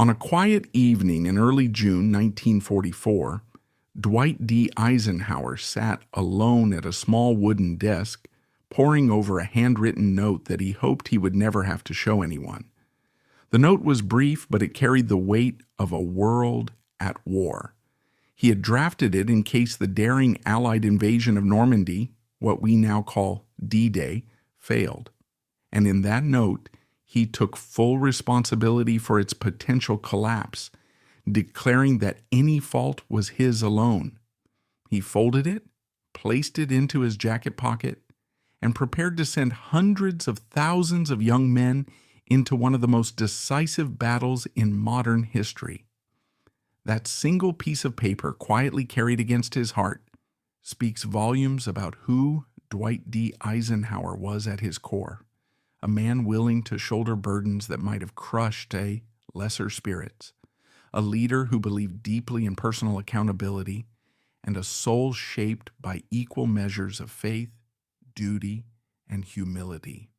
On a quiet evening in early June 1944, Dwight D. Eisenhower sat alone at a small wooden desk, poring over a handwritten note that he hoped he would never have to show anyone. The note was brief, but it carried the weight of a world at war. He had drafted it in case the daring Allied invasion of Normandy, what we now call D-Day, failed. And in that note, he took full responsibility for its potential collapse, declaring that any fault was his alone. He folded it, placed it into his jacket pocket, and prepared to send hundreds of thousands of young men into one of the most decisive battles in modern history. That single piece of paper quietly carried against his heart speaks volumes about who Dwight D. Eisenhower was at his core, a man willing to shoulder burdens that might have crushed lesser spirits, a leader who believed deeply in personal accountability, and a soul shaped by equal measures of faith, duty, and humility.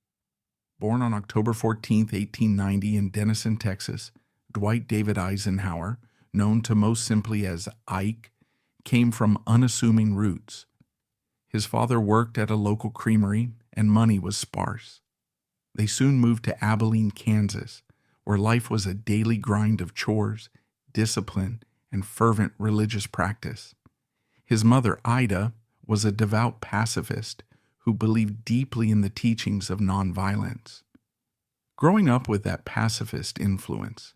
Born on October 14, 1890 in Denison, Texas, Dwight David Eisenhower, known to most simply as Ike, came from unassuming roots. His father worked at a local creamery, and money was sparse. They soon moved to Abilene, Kansas, where life was a daily grind of chores, discipline, and fervent religious practice. His mother, Ida, was a devout pacifist who believed deeply in the teachings of nonviolence. Growing up with that pacifist influence,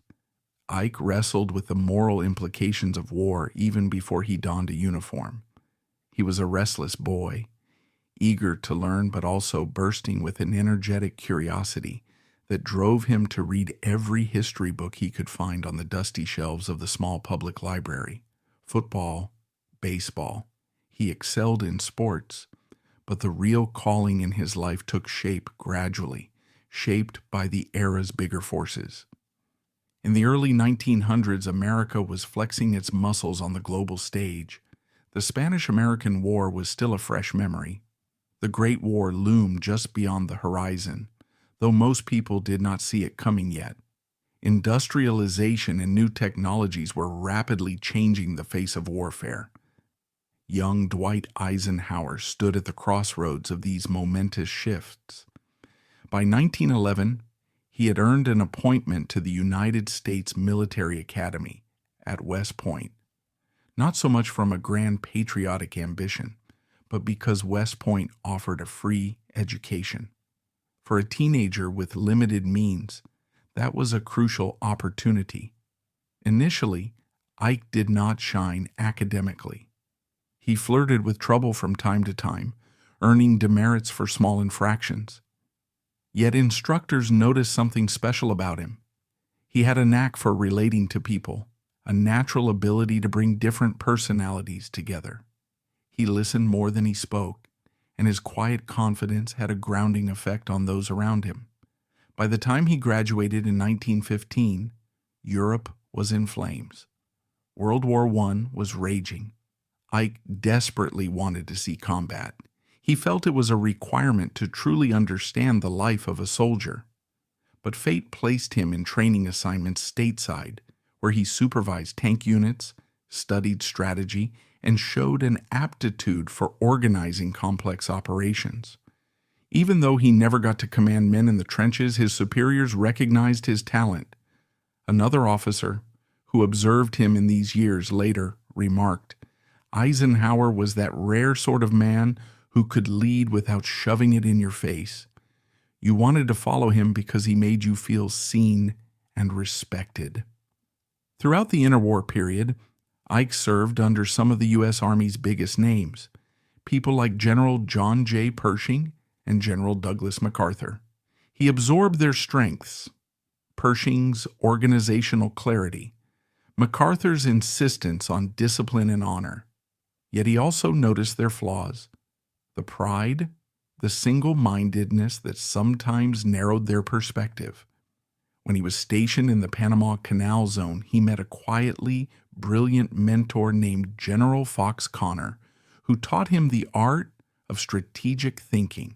Ike wrestled with the moral implications of war even before he donned a uniform. He was a restless boy, eager to learn but also bursting with an energetic curiosity that drove him to read every history book he could find on the dusty shelves of the small public library. Football, baseball. He excelled in sports, but the real calling in his life took shape gradually, shaped by the era's bigger forces. In the early 1900s, America was flexing its muscles on the global stage. The Spanish-American War was still a fresh memory. The Great War loomed just beyond the horizon, though most people did not see it coming yet. Industrialization and new technologies were rapidly changing the face of warfare. Young Dwight Eisenhower stood at the crossroads of these momentous shifts. By 1911, he had earned an appointment to the United States Military Academy at West Point, not so much from a grand patriotic ambition, but because West Point offered a free education. For a teenager with limited means, that was a crucial opportunity. Initially, Ike did not shine academically. He flirted with trouble from time to time, earning demerits for small infractions. Yet instructors noticed something special about him. He had a knack for relating to people, a natural ability to bring different personalities together. He listened more than he spoke, and his quiet confidence had a grounding effect on those around him. By the time he graduated in 1915, Europe was in flames. World War I was raging. Ike desperately wanted to see combat. He felt it was a requirement to truly understand the life of a soldier. But fate placed him in training assignments stateside, where he supervised tank units, studied strategy, and showed an aptitude for organizing complex operations. Even though he never got to command men in the trenches, his superiors recognized his talent. Another officer, who observed him in these years later, remarked, "Eisenhower was that rare sort of man who could lead without shoving it in your face. You wanted to follow him because he made you feel seen and respected." Throughout the interwar period, Ike served under some of the U.S. Army's biggest names, people like General John J. Pershing and General Douglas MacArthur. He absorbed their strengths, Pershing's organizational clarity, MacArthur's insistence on discipline and honor. Yet he also noticed their flaws, the pride, the single-mindedness that sometimes narrowed their perspective. When he was stationed in the Panama Canal Zone, he met a quietly brilliant mentor named General Fox Connor, who taught him the art of strategic thinking,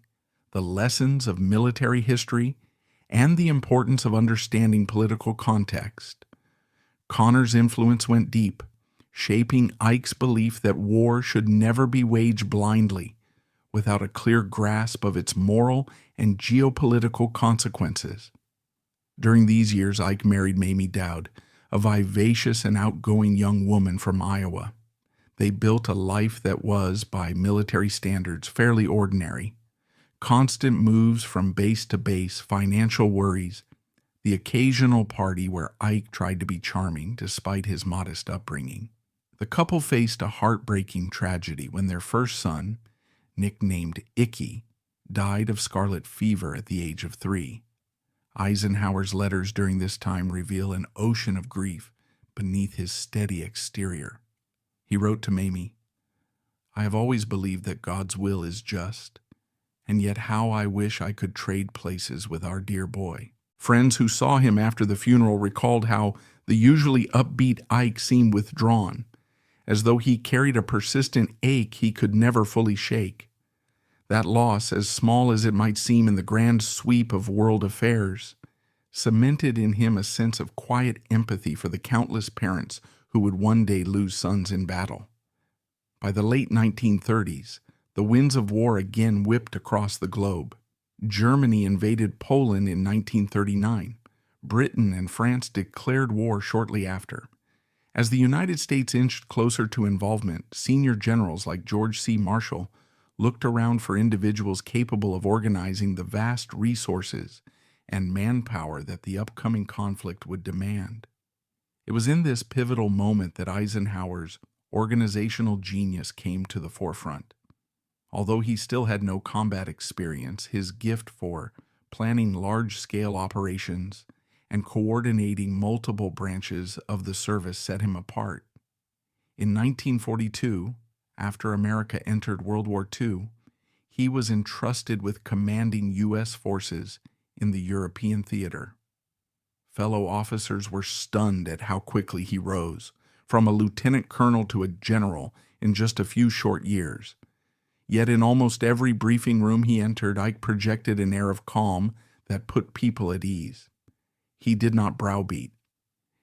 the lessons of military history, and the importance of understanding political context. Connor's influence went deep, shaping Ike's belief that war should never be waged blindly, without a clear grasp of its moral and geopolitical consequences. During these years, Ike married Mamie Dowd, a vivacious and outgoing young woman from Iowa. They built a life that was, by military standards, fairly ordinary. Constant moves from base to base, financial worries, the occasional party where Ike tried to be charming despite his modest upbringing. The couple faced a heartbreaking tragedy when their first son, nicknamed Icky, died of scarlet fever at the age of 3. Eisenhower's letters during this time reveal an ocean of grief beneath his steady exterior. He wrote to Mamie, "I have always believed that God's will is just, and yet how I wish I could trade places with our dear boy." Friends who saw him after the funeral recalled how the usually upbeat Ike seemed withdrawn, as though he carried a persistent ache he could never fully shake. That loss, as small as it might seem in the grand sweep of world affairs, cemented in him a sense of quiet empathy for the countless parents who would one day lose sons in battle. By the late 1930s, the winds of war again whipped across the globe. Germany invaded Poland in 1939. Britain and France declared war shortly after. As the United States inched closer to involvement, senior generals like George C. Marshall looked around for individuals capable of organizing the vast resources and manpower that the upcoming conflict would demand. It was in this pivotal moment that Eisenhower's organizational genius came to the forefront. Although he still had no combat experience, his gift for planning large-scale operations and coordinating multiple branches of the service set him apart. In 1942, after America entered World War II, he was entrusted with commanding U.S. forces in the European theater. Fellow officers were stunned at how quickly he rose, from a lieutenant colonel to a general in just a few short years. Yet in almost every briefing room he entered, Ike projected an air of calm that put people at ease. He did not browbeat.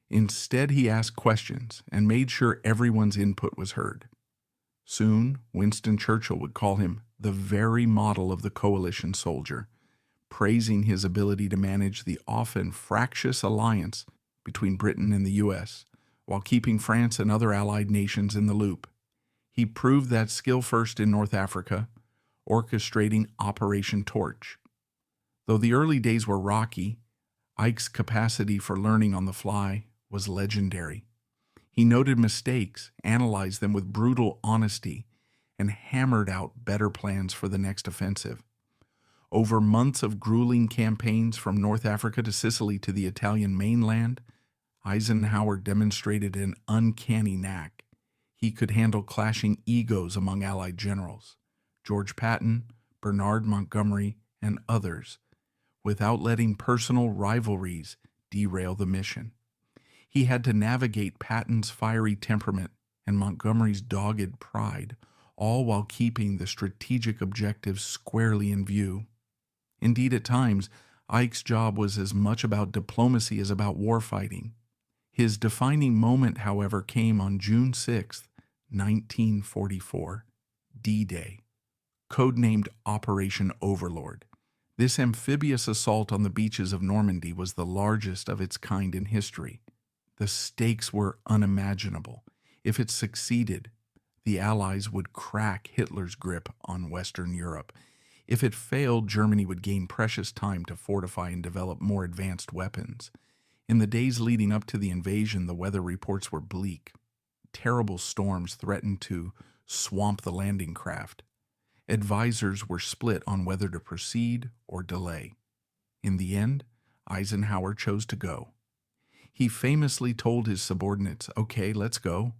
Instead, he asked questions and made sure everyone's input was heard. Soon, Winston Churchill would call him the very model of the coalition soldier, praising his ability to manage the often fractious alliance between Britain and the U.S., while keeping France and other allied nations in the loop. He proved that skill first in North Africa, orchestrating Operation Torch. Though the early days were rocky, Ike's capacity for learning on the fly was legendary. He noted mistakes, analyzed them with brutal honesty, and hammered out better plans for the next offensive. Over months of grueling campaigns from North Africa to Sicily to the Italian mainland, Eisenhower demonstrated an uncanny knack. He could handle clashing egos among Allied generals, George Patton, Bernard Montgomery, and others, without letting personal rivalries derail the mission. He had to navigate Patton's fiery temperament and Montgomery's dogged pride, all while keeping the strategic objectives squarely in view. Indeed, at times, Ike's job was as much about diplomacy as about warfighting. His defining moment, however, came on June 6, 1944, D-Day, codenamed Operation Overlord. This amphibious assault on the beaches of Normandy was the largest of its kind in history. The stakes were unimaginable. If it succeeded, the Allies would crack Hitler's grip on Western Europe. If it failed, Germany would gain precious time to fortify and develop more advanced weapons. In the days leading up to the invasion, the weather reports were bleak. Terrible storms threatened to swamp the landing craft. Advisors were split on whether to proceed or delay. In the end, Eisenhower chose to go. He famously told his subordinates, "Okay, let's go,"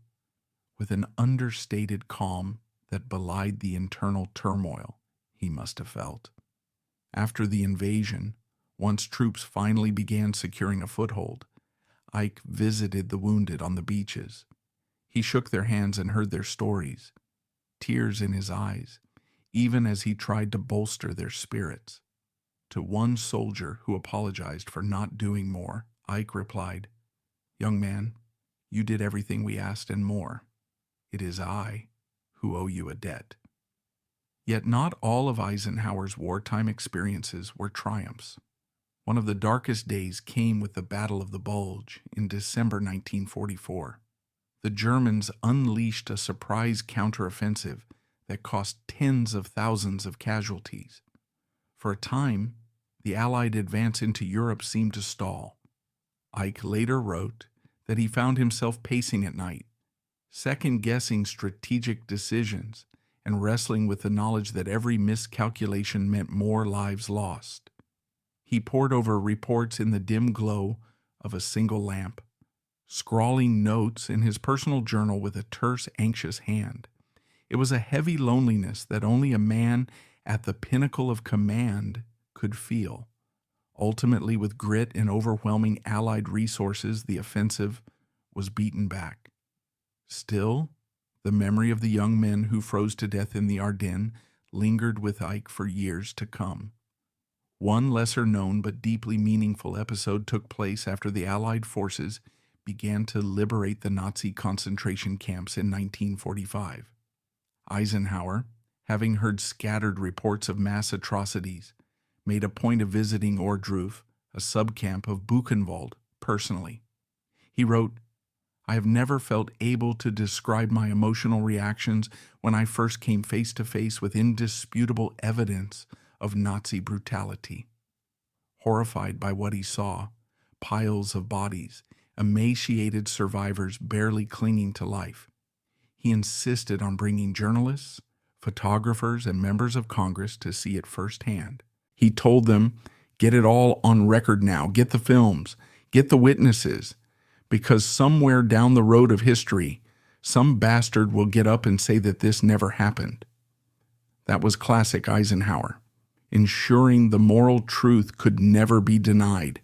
with an understated calm that belied the internal turmoil he must have felt. After the invasion, once troops finally began securing a foothold, Ike visited the wounded on the beaches. He shook their hands and heard their stories, tears in his eyes, even as he tried to bolster their spirits. To one soldier who apologized for not doing more, Ike replied, "Young man, You did everything we asked and more. It is I who owe you a debt." Yet not all of Eisenhower's wartime experiences were triumphs. One of the darkest days came with the Battle of the Bulge in December 1944. The Germans unleashed a surprise counteroffensive that cost tens of thousands of casualties. For a time, the Allied advance into Europe seemed to stall. Ike later wrote that he found himself pacing at night, second-guessing strategic decisions and wrestling with the knowledge that every miscalculation meant more lives lost. He pored over reports in the dim glow of a single lamp, scrawling notes in his personal journal with a terse, anxious hand. It was a heavy loneliness that only a man at the pinnacle of command could feel. Ultimately, with grit and overwhelming Allied resources, the offensive was beaten back. Still, the memory of the young men who froze to death in the Ardennes lingered with Ike for years to come. One lesser-known but deeply meaningful episode took place after the Allied forces began to liberate the Nazi concentration camps in 1945. Eisenhower, having heard scattered reports of mass atrocities, made a point of visiting Ohrdruf, a subcamp of Buchenwald, personally. He wrote, "I have never felt able to describe my emotional reactions when I first came face to face with indisputable evidence of Nazi brutality." Horrified by what he saw, piles of bodies, emaciated survivors barely clinging to life, he insisted on bringing journalists, photographers, and members of Congress to see it firsthand. He told them, "Get it all on record now. Get the films. Get the witnesses. Because somewhere down the road of history, some bastard will get up and say that this never happened." That was classic Eisenhower, ensuring the moral truth could never be denied,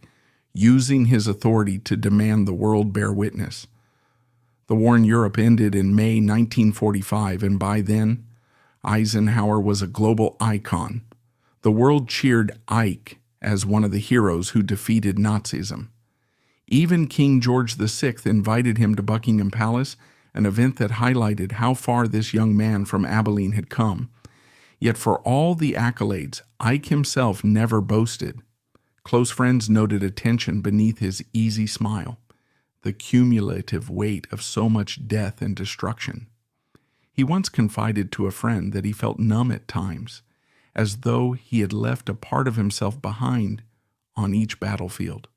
using his authority to demand the world bear witness. The war in Europe ended in May 1945, and by then, Eisenhower was a global icon. The world cheered Ike as one of the heroes who defeated Nazism. Even King George VI invited him to Buckingham Palace, an event that highlighted how far this young man from Abilene had come. Yet for all the accolades, Ike himself never boasted. Close friends noted a tension beneath his easy smile, the cumulative weight of so much death and destruction. He once confided to a friend that he felt numb at times, as though he had left a part of himself behind on each battlefield.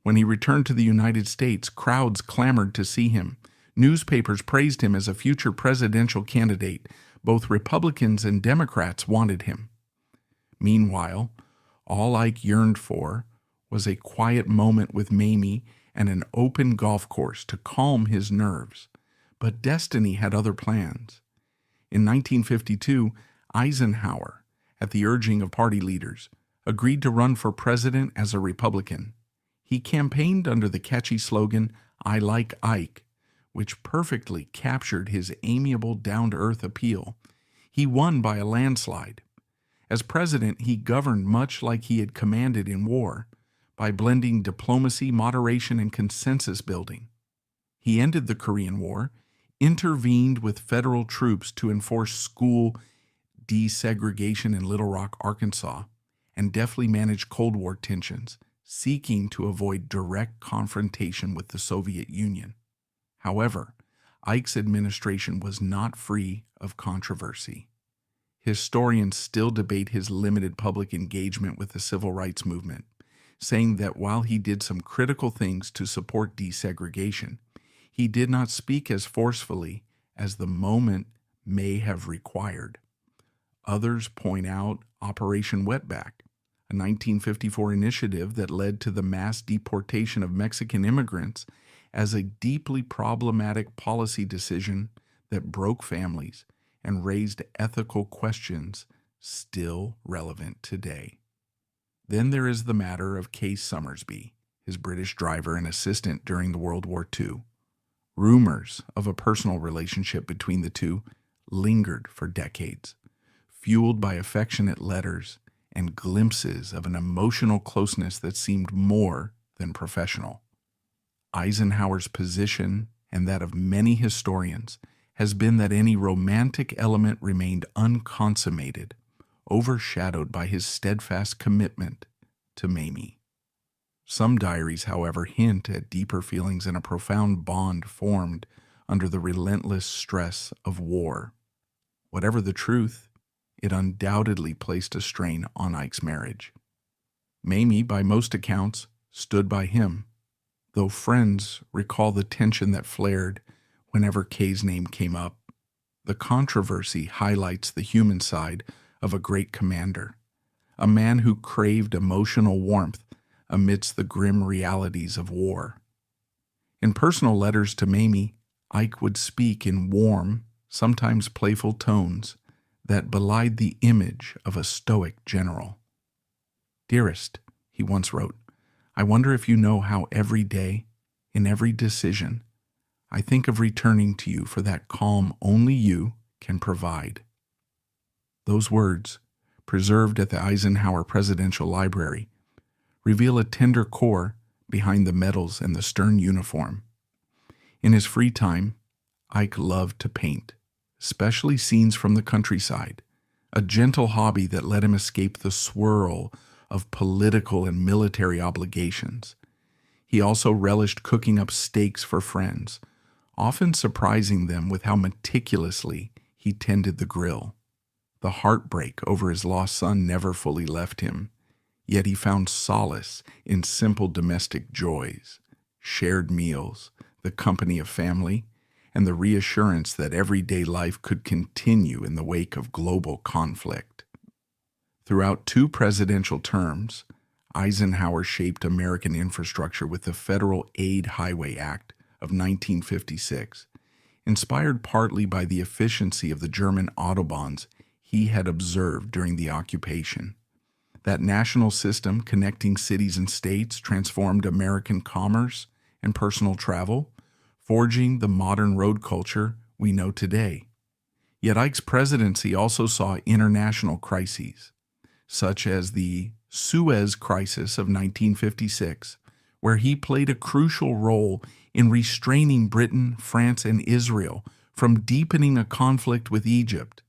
When he returned to the United States, crowds clamored to see him. Newspapers praised him as a future presidential candidate. Both Republicans and Democrats wanted him. Meanwhile, all Ike yearned for was a quiet moment with Mamie and an open golf course to calm his nerves. But destiny had other plans. In 1952, Eisenhower, at the urging of party leaders, agreed to run for president as a Republican. He campaigned under the catchy slogan, "I like Ike," which perfectly captured his amiable, down-to-earth appeal. He won by a landslide. As president, he governed much like he had commanded in war, by blending diplomacy, moderation, and consensus building. He ended the Korean War, intervened with federal troops to enforce school desegregation in Little Rock, Arkansas, and deftly managed Cold War tensions, seeking to avoid direct confrontation with the Soviet Union. However, Ike's administration was not free of controversy. Historians still debate his limited public engagement with the civil rights movement, saying that while he did some critical things to support desegregation, he did not speak as forcefully as the moment may have required. Others point out Operation Wetback, a 1954 initiative that led to the mass deportation of Mexican immigrants, as a deeply problematic policy decision that broke families and raised ethical questions still relevant today. Then there is the matter of Case Summersby, his British driver and assistant during the World War II. Rumors of a personal relationship between the two lingered for decades, fueled by affectionate letters and glimpses of an emotional closeness that seemed more than professional. Eisenhower's position, and that of many historians, has been that any romantic element remained unconsummated, overshadowed by his steadfast commitment to Mamie. Some diaries, however, hint at deeper feelings and a profound bond formed under the relentless stress of war. Whatever the truth, it undoubtedly placed a strain on Ike's marriage. Mamie, by most accounts, stood by him, though friends recall the tension that flared whenever Kay's name came up. The controversy highlights the human side of a great commander, a man who craved emotional warmth amidst the grim realities of war. In personal letters to Mamie, Ike would speak in warm, sometimes playful tones that belied the image of a stoic general. "Dearest," he once wrote, "I wonder if you know how every day, in every decision, I think of returning to you for that calm only you can provide." Those words, preserved at the Eisenhower Presidential Library, reveal a tender core behind the medals and the stern uniform. In his free time, Ike loved to paint, especially scenes from the countryside, a gentle hobby that let him escape the swirl of political and military obligations. He also relished cooking up steaks for friends, often surprising them with how meticulously he tended the grill. The heartbreak over his lost son never fully left him, yet he found solace in simple domestic joys, shared meals, the company of family, and the reassurance that everyday life could continue in the wake of global conflict. Throughout 2 presidential terms, Eisenhower shaped American infrastructure with the Federal Aid Highway Act of 1956, inspired partly by the efficiency of the German autobahns he had observed during the occupation. That national system connecting cities and states transformed American commerce and personal travel, forging the modern road culture we know today. Yet Ike's presidency also saw international crises, such as the Suez Crisis of 1956, where he played a crucial role in restraining Britain, France, and Israel from deepening a conflict with Egypt.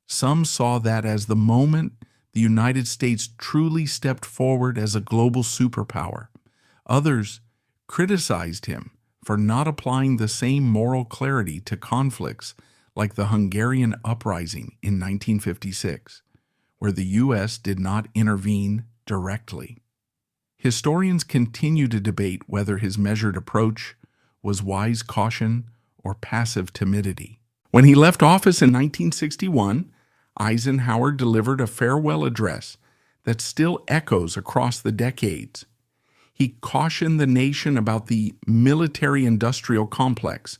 Some saw that as the moment the United States truly stepped forward as a global superpower. Others criticized him for not applying the same moral clarity to conflicts like the Hungarian uprising in 1956, where the U.S. did not intervene directly. Historians continue to debate whether his measured approach was wise caution or passive timidity. When he left office in 1961, Eisenhower delivered a farewell address that still echoes across the decades. He cautioned the nation about the military-industrial complex,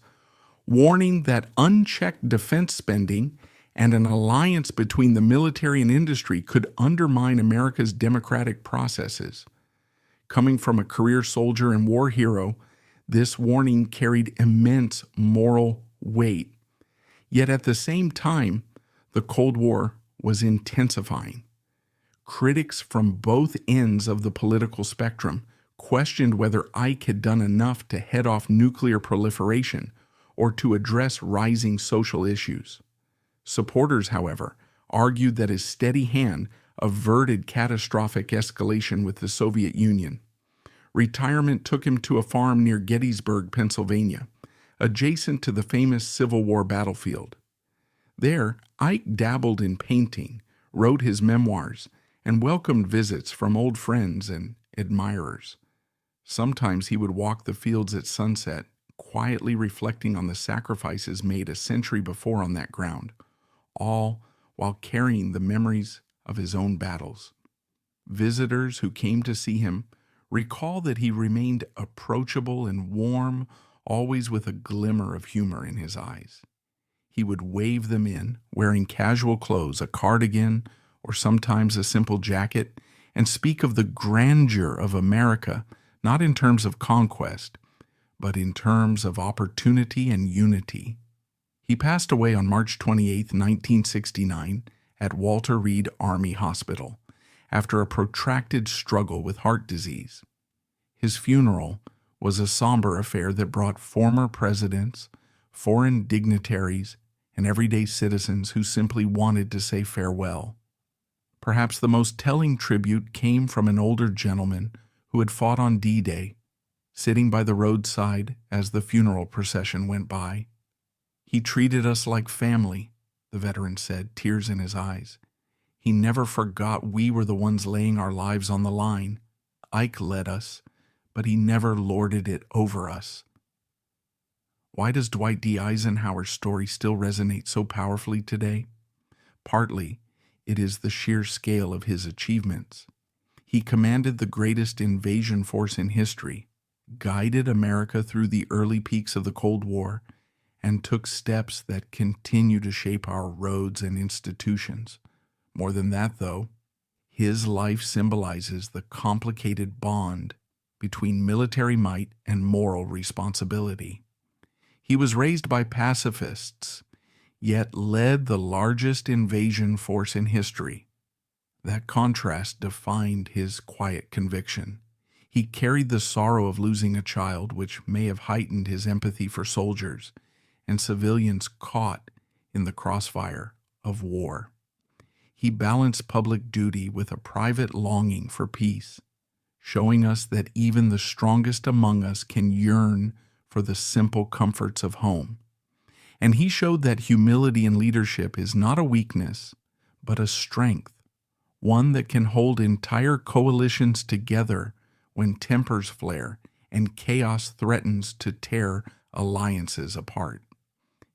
warning that unchecked defense spending and an alliance between the military and industry could undermine America's democratic processes. Coming from a career soldier and war hero, this warning carried immense moral weight. Yet at the same time, the Cold War was intensifying. Critics from both ends of the political spectrum questioned whether Ike had done enough to head off nuclear proliferation or to address rising social issues. Supporters, however, argued that his steady hand averted catastrophic escalation with the Soviet Union. Retirement took him to a farm near Gettysburg, Pennsylvania, adjacent to the famous Civil War battlefield. There, Ike dabbled in painting, wrote his memoirs, and welcomed visits from old friends and admirers. Sometimes he would walk the fields at sunset, quietly reflecting on the sacrifices made a century before on that ground, all while carrying the memories of his own battles. Visitors who came to see him recall that he remained approachable and warm, always with a glimmer of humor in his eyes. He would wave them in, wearing casual clothes, a cardigan, or sometimes a simple jacket, and speak of the grandeur of America, not in terms of conquest, but in terms of opportunity and unity. He passed away on March 28, 1969, at Walter Reed Army Hospital, after a protracted struggle with heart disease. His funeral was a somber affair that brought former presidents, foreign dignitaries, and everyday citizens who simply wanted to say farewell. Perhaps the most telling tribute came from an older gentleman who had fought on D-Day, sitting by the roadside as the funeral procession went by. "He treated us like family," the veteran said, tears in his eyes. "He never forgot we were the ones laying our lives on the line. Ike led us, but he never lorded it over us." Why does Dwight D. Eisenhower's story still resonate so powerfully today? Partly, it is the sheer scale of his achievements. He commanded the greatest invasion force in history, guided America through the early peaks of the Cold War, and took steps that continue to shape our roads and institutions. More than that, though, his life symbolizes the complicated bond between military might and moral responsibility. He was raised by pacifists, yet led the largest invasion force in history. That contrast defined his quiet conviction. He carried the sorrow of losing a child, which may have heightened his empathy for soldiers and civilians caught in the crossfire of war. He balanced public duty with a private longing for peace, showing us that even the strongest among us can yearn for the simple comforts of home. And he showed that humility in leadership is not a weakness, but a strength, one that can hold entire coalitions together when tempers flare and chaos threatens to tear alliances apart.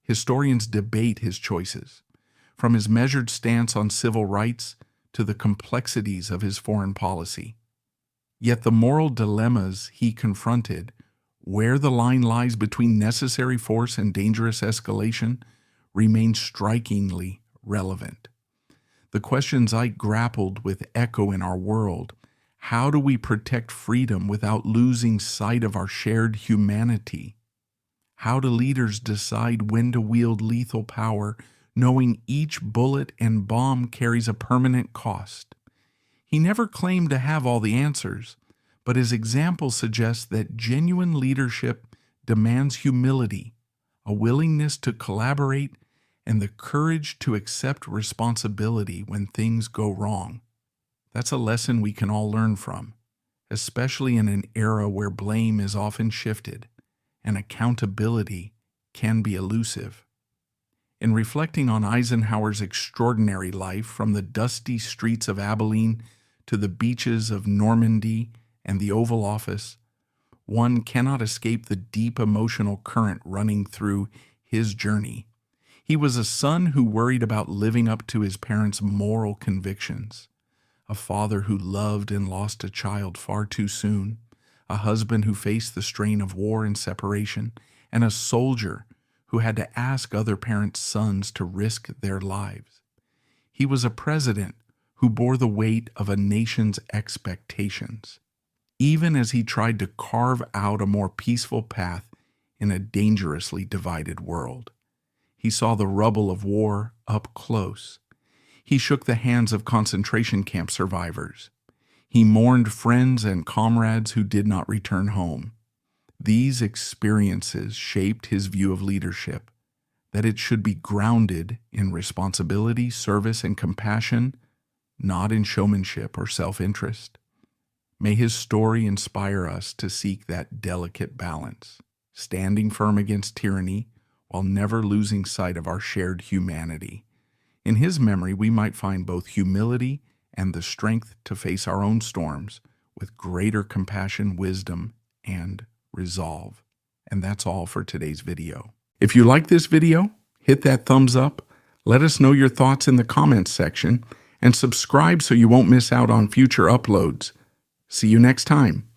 Historians debate his choices, from his measured stance on civil rights to the complexities of his foreign policy. Yet the moral dilemmas he confronted, where the line lies between necessary force and dangerous escalation, remain strikingly relevant. The questions I grappled with echo in our world. How do we protect freedom without losing sight of our shared humanity? How do leaders decide when to wield lethal power, knowing each bullet and bomb carries a permanent cost? He never claimed to have all the answers, but his example suggests that genuine leadership demands humility, a willingness to collaborate, and the courage to accept responsibility when things go wrong. That's a lesson we can all learn from, especially in an era where blame is often shifted and accountability can be elusive. In reflecting on Eisenhower's extraordinary life, from the dusty streets of Abilene to the beaches of Normandy and the Oval Office, one cannot escape the deep emotional current running through his journey. He was a son who worried about living up to his parents' moral convictions, a father who loved and lost a child far too soon, a husband who faced the strain of war and separation, and a soldier who had to ask other parents' sons to risk their lives. He was a president who bore the weight of a nation's expectations, even as he tried to carve out a more peaceful path in a dangerously divided world. He saw the rubble of war up close. He shook the hands of concentration camp survivors. He mourned friends and comrades who did not return home. These experiences shaped his view of leadership, that it should be grounded in responsibility, service, and compassion, not in showmanship or self-interest. May his story inspire us to seek that delicate balance, standing firm against tyranny while never losing sight of our shared humanity. In his memory, we might find both humility and the strength to face our own storms with greater compassion, wisdom, and resolve. And that's all for today's video. If you like this video, hit that thumbs up, let us know your thoughts in the comments section, and subscribe so you won't miss out on future uploads. See you next time.